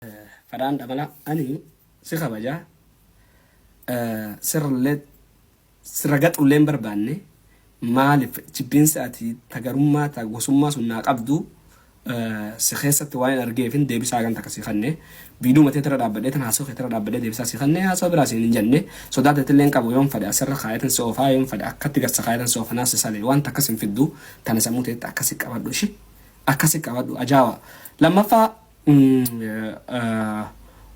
فدان دملا أني سخا بجا سر اللي سرقت اللي برباني مالف جبين ساتي تجرمة تجوسمة سنة قبضو سخيسة وين أرجعين دبي ساعن تكسي خنّة بيدو متى ترى دابدة تناسو ترى دابدة دبي ساسي خنّة هاسو براسين جنّة سودات تلين كابو يوم فدا سر خايتن سوفا يوم فدا أكتر خايتن سوفا ناس سالي وان تكسم في الدو تناسموت تكسي كابدو شيء أكسي كابدو أجاوا لما فا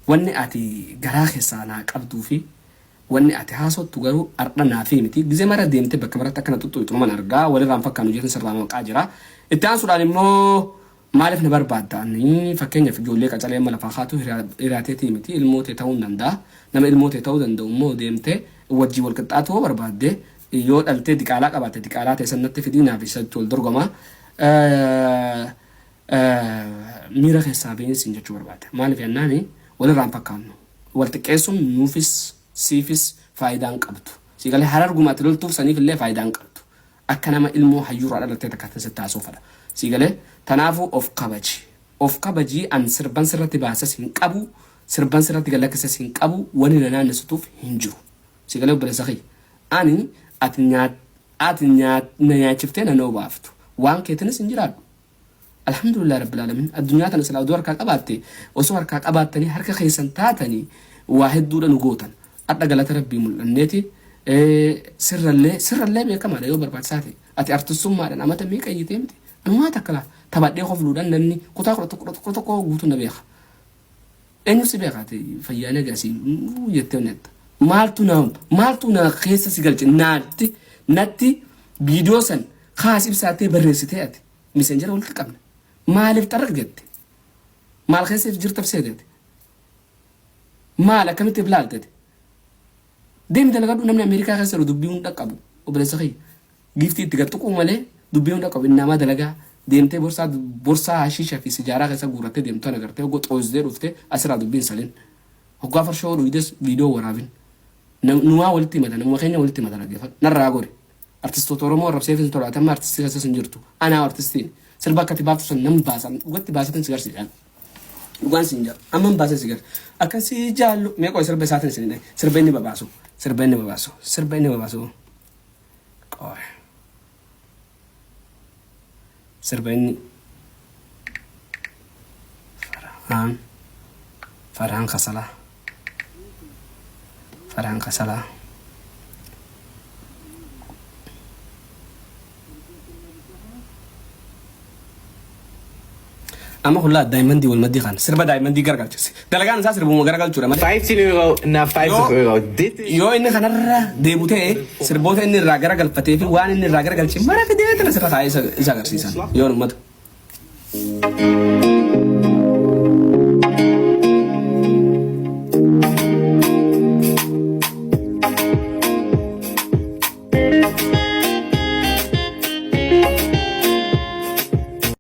واني أتي جراخ سانا قبضو في واني أتي هاسو تجارو أرنا في متي جزء مرة ديمتي بكمرة تكنا تطوي تمام أرجع ولا رام فكانوا جيتن سرنا قاجرة التانسو داني مو مالف نبر بعداني فكين في جولي كتالي ملا فخاتو إراتي متي الموت تاون دندا نما الموت تاون دندا مو ديمتي وجي والكتات هو بربادة يود التي دكالات أبات دكالات سنت في دينا في سجل درجما ميرا حسابين سنجة بربادة مالف يناني ولا رام فكانو والتكيسون نوفيس سيفيس فايدان قبضو سيقال حرر قمات لولتو سنيف اللي فايدان قبضو أكنما المو حيور على التي تكاتن ستاسو فلا سيقال تنافو of kabaji an sirban sirratti baasas hin qabu sirban sirratti galaksas hin qabu wani nana nasutuuf hin jiru sigale obboleessa saxi ani atinya na yaachiftee na noo baaftu waan keetinis hin jiraadhu alhamdulillah rabbil alamin addunyaa tan isla aduu harkaa qabaatte osoo harkaa qabaattanii harka keessan taatanii waa hedduudha nu gootan adda galata rabbii mul'anneeti sirrallee beekamaadha yoo barbaachisaa ta'e ati artistummaadhaan amata meeqa iyyitee miti amma takkala tabadde qofluudhaan namni kutaa tokko guutuu na beeka eenyu si beekaate fayyaanee gasii jettee netta maaltu na keessa si galche natti viidiyoo san kaas ibsaatee barreessitee ati messenjera walitti qabna maaliif xarraq jette maal keessa jirtaf seetete maal akkamitti bilaaltete deemi dalagadhu namni Ameerikaa keessa jiru dubbii hunda qabu obboleessa kee giftii itti gattuquu malee dubbii hunda qabu innamaa dalagaa deemtee borsaa hashiisha fi sijaaraa keessa guurattee deemtu agartee hoggo xoosdee dhuftee asirraa dubbiin salin hoggaa farshoo dhuyides viidiyoo waraabin numaa walitti himata nama keenya walitti himata dhaggeeffadhu narraa gore artistoota Oromoo arrabsee fi tolaatamma artistii keessa hin jirtu anaa artistiin sirba akkatti baaftu san nam baasan dhugatti baasatin si garsiisan dhugaan siin jira amman baasan si gar akkasii jaallu meeqoo sirba isaatiin sin sirba inni babaasu qoy سربني فرحان خسلا أما كلها دايماندي والمدي خان سربا دايماندي غرقل جسي دلقان سا سربو غرقل جورا 15 euro na 50 euro dit is يو إني خنرة ديبوتة سربوت إني راغرقل فتيفي وان إني راغرقل شي مرة في ديت نسرة خايسة إذا غرسيسان يو نمت